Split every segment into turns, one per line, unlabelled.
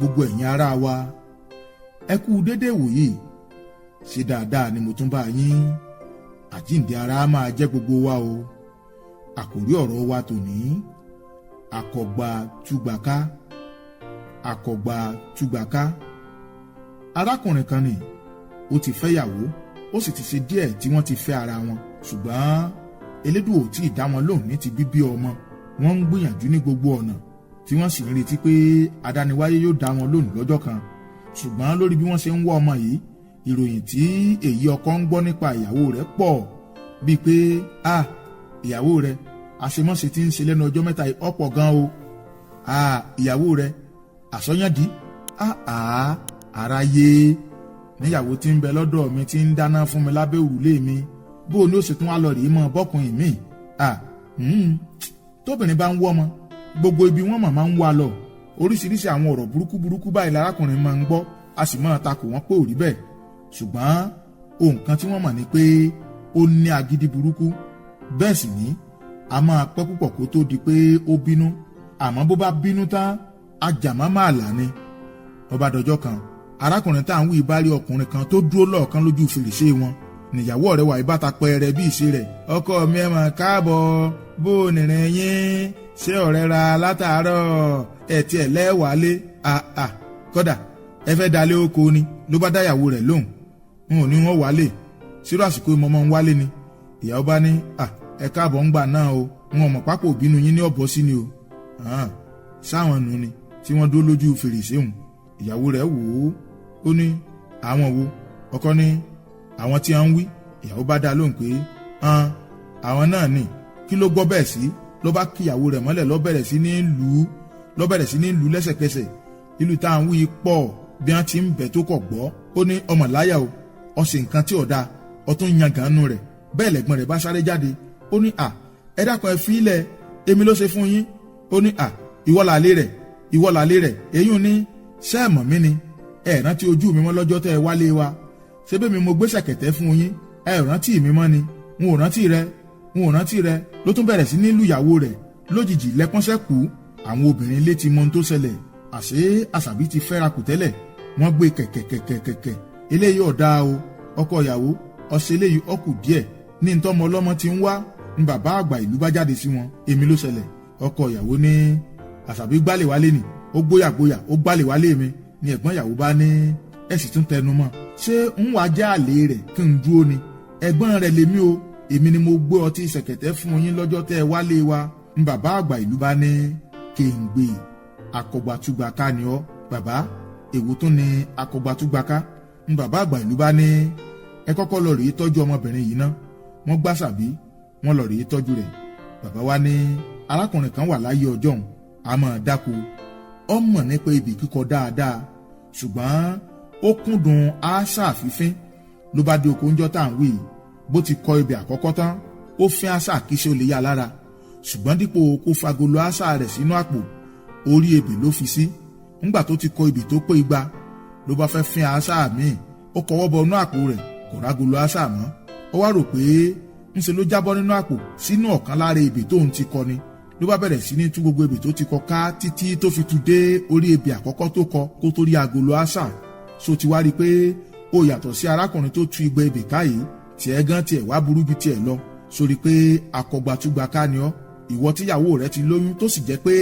gbogbo ẹ̀yin ará wa ẹ kú dédé wòyí ṣe dáadáa ni mo tún bá yín àjíǹde ara máa jẹ́ gbogbo wa o. àkòrí ọ̀rọ̀ wa tòní àkọ́gbà túgbàká. àkọ́gbà túgbàká. arákùnrin kan ni ó ti fẹ́yàwó ó sì ti ṣe díẹ̀ tí wọ́n ti fẹ́ ara wọn ṣùgbọ́n Elédùà ò tí ì dá wọn lóhùn ní ti bíbí ọmọ. wọ́n ń gbìyànjú ní gbogbo ọ̀nà tí wọ́n sì ń retí pé adániwáyé yóò dá wọn lóhùn lọ́jọ́ kan. ṣùgbọ́n lórí bí wọ́n ṣe ń wá ọmọ yìí, ìròyìn tí èyí ọkọ ń gbọ́ nípa ìyàwó rẹ̀ pọ̀ bíi pé ìyàwó rẹ̀ àṣemọ́ṣe tí ń ṣe lẹ́nu ọjọ́ mẹ́ta ọ̀pọ̀ gan o. ìyàwó rẹ̀ àsọyàndí aráyé níyàwó tí ń bẹ lọ́dọ̀ mi tí ń dáná fún mi lábẹ́ òrùlé mi, bó o ní ó sì tún wá lọ rèé mọ́ bọ́kùnrin mi. tóbìnrin bá ń wọ́ ọmọ gbogbo ibi wọ́n mọ̀ máa ń wá lọ. oríṣiríṣi àwọn ọ̀rọ̀ burúkú báyìí lárákùnrin máa ń gbọ́, a sì máa takò wọ́n pé ò rí bẹ́ẹ̀. ṣùgbọ́n ohun kan tí wọ́n mọ̀ ni pé ó ní agídí burúkú, bẹ́ẹ̀ sì ni a máa pẹ́ púpọ̀ kó tó di pé ó bínú, àmọ́ bó bá bínú tán ajàmọ́ máa là ni. ọba dọjọ́ kan arákùnrin tá à ń wí bá rí ọkùnrin kan tó dúró lọ́ọ̀kan lójú fèrèsé wọn. níyàwó ọ̀rẹ́ wa ìbáta pẹ́ẹ́rẹ́ bí ìṣe rẹ̀, ọkọ mi ẹ máa káàbọ̀, bó o nìrìn yín, ṣé ọ̀rẹ́ ra látàárọ̀ ẹ̀ tiẹ̀ lẹ́wàálé kódà ẹ fẹ́ dalé oko ni. ló bá dáyàwó rẹ̀ lóhùn, n ò ní wọ́n wálé, sírò àsìkò ìmọ̀mọ́ ń wálé ni. ìyàwó bá ní ẹ káàbọ̀ ń gbà náà o, n ò mọ̀ pápá òbínú yín ní ọ̀bọ̀ sí ni o. sáwọn nù ni tí wọ́n dúró lójú fèrèsé hùn. ìyàwó rẹ̀ wò ó ní àwọn wo. ọkọ ní àwọn tí a ń wí. ìyàwó bá dá lóhùn pé àwọn náà ni. kí ló gbọ́ bẹ́ẹ̀ sí? ló bá kíyàwó rẹ̀ mọ́lẹ̀ ló bẹ̀rẹ̀ sí ní lù lẹ́sẹ̀kẹsẹ̀. lílù tá à ń wí pọ̀ bí wọ́n ti ń bẹ̀ tó kọ̀ gbọ́. ó ní ọmọ láyà o, ó ṣe nǹkan tí ò dáa, ó tún yan gànú rẹ̀. bẹ́ẹ̀ lẹ̀gbọ́n rẹ̀ bá sáré jáde. ó ní ẹ dákun ẹ fi ilẹ̀, èmi ló ṣe fún yín. ó ní ìwọ làlé rẹ̀ èyí ò ní sẹ́ẹ̀mọ̀ mi ni. ẹ rántí ojú mi mọ́ lọ́jọ́ tẹ́ ẹ wálé wa, ṣé bẹ́ẹ̀ mi mo gbé ṣẹ̀kẹ̀tẹ̀ fún yín, ẹ rántí mi mọ́ ni. n ò rántí rẹ. ló tún bẹ̀rẹ̀ sí ní lùyàwó rẹ̀. lójijì lẹ́pọ́nṣẹ́ kú. àwọn obìnrin létí mọ ohun tó ṣẹlẹ̀. àṣé àṣàbí ti fẹ́ra kù tẹ́lẹ̀. wọ́n gbé kẹ̀kẹ̀kẹ̀kẹ̀kẹ̀. eléyìí ọ̀dà o, ọkọ ìyàwó ọ̀sẹ̀ eléyìí ọkù díẹ̀ ní ntọ́mọ ọlọ́mọ ti ń wá. ní bàbá àgbà ìlú bá jáde sí wọn, èmi ló ṣẹlẹ̀. ọkọ ìyàwó ní àṣàbí gbálẹ̀ wálé ni, ó gbóyàgbóyà ó gbálẹ̀ wálé mi. ní ẹ̀gbọ́n ìyàwó bá ní ẹ sì tún tẹnu mọ́, ṣé ń wá jẹ́ àlè rẹ̀ kí n dúró ni? ẹ̀gbọ́n rẹ̀ lèmi o, èmi ni mo gbé ọtí ṣẹ̀kẹ̀tẹ̀ fún yín lọ́jọ́ tẹ́ ẹ wálé wa. ní bàbá àgbà ìlú bá ní kí n gbé akọgbàtúgbàká ni ọ́. bàbá èwo tún ni akọgbàtúgbàká? ní bàbá àgbà ìlú bá ní ẹ kọ́kọ́ lọ rèé tọ́jú ọmọbìnrin yìí ná. wọ́n gbá sàbí wọ́n lọ rèé tọ́jú rẹ̀. bàbá wa ní arákùnrin kan wà láyé ọjọ́ òun, a máa dáko, ó mọ̀ nípa ibì kíkọ dáadáa, ṣùgbọ́n ó kúndùn àṣà fífín. ló bá dé oko ńjọ́ tá à ń wí, bó ti kọ ibì àkọ́kọ́ tán ó fín àṣà kíṣe ó lè yá lára, ṣùgbọ́n dípò kó fagolo àṣà rẹ̀ sínú àpò, orí ebè ló fi sí. ńgbà tó ti kọ ibì tó pé igba, ló bá fẹ́ fín àṣà míì, ó kọwọ́ bọ inú àpò rẹ̀, kò rágolo àṣà mọ́. ó wá rò pé ńṣe ló jábọ́ nínú àpò sínú ọ̀kan lára ebè tóun ti kọ ni. ló bá bẹ̀rẹ̀ sí ní tú gbogbo ebè tó ti kọ ká títí tó fi tú dé orí ebè àkọ́kọ́ tó kọ kó tó rí agolo àṣà. so ti wá rí i pé ó yàtọ̀ sí arákùnrin tó tú igba ebè ká yìí, tiẹ̀ gan tiẹ̀ wá burú ju tiẹ̀ lọ. sórí pé akọgbàtúgbàká ni ọ́. ìwọ tíyàwó rẹ ti lóyún tó sì jẹ́ pé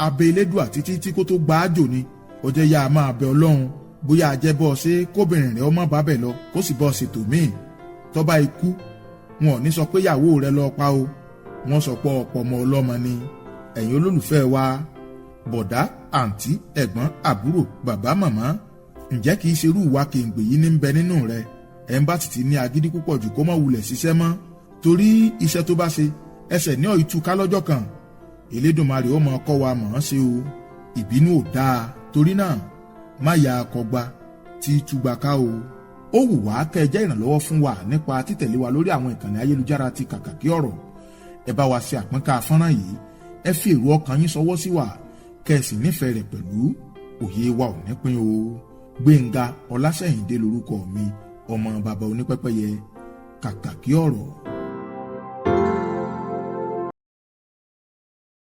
abẹ Elédùà títí tí kò tó gba àjò ni. ó jẹ́ yá a máa bẹ Ọlọ́run bóyá ajẹ́bọ́ ṣe kóbìnrin rẹ̀ ọmọ bábẹ̀ lọ kó sì bọ́ ṣètò míì. tọ́ba ikú wọn ò ní sọ pé ìyàwó rẹ lọ pa o, wọ́n sọ pé ọ̀pọ̀ ọmọ ọlọ́mọ ni. ẹ̀yin olólùfẹ́ wa, bọ̀dá, àǹtí, ẹ̀gbọ́n, àbúrò, bàbá, màmá, ǹjẹ́ kìí ṣerú ìwà kèǹgbè yìí ní ń bẹ nínú rẹ? ẹ̀ ń bá ti ní agídí púpọ̀ jù kó má wulẹ̀ ṣiṣẹ́ mọ́, torí iṣẹ́ tó bá ṣe ẹsẹ̀ ní ìtúká lọ́jọ́ kan. Elédùmarè ó máa kọ́ wa mọ̀ ọ́n ṣe o. ìbínú ò dáa, torí náà má ya akọgba tí túgbàká o. ó wù wá kẹ́ ẹ jẹ́ ìrànlọ́wọ́ fún wa nípa títẹ̀lé wa lórí àwọn ìkànnì ayélujára ti Kàkàkí Ọ̀rọ̀. ẹ bá wa ṣe àpọ́nká fọ́nrán yìí, ẹ fi èrò ọkàn yín ṣọwọ́ sí wa, kẹ́ ẹ sì nífẹ̀ẹ́ rẹ̀ pẹ̀lú. òye wa ò ní pín o. Gbénga Ọláṣẹ́yìndé lorúkọ mi, ọmọ bàbá onípẹ́pẹ́yẹ. Kàkàkí Ọ̀rọ̀.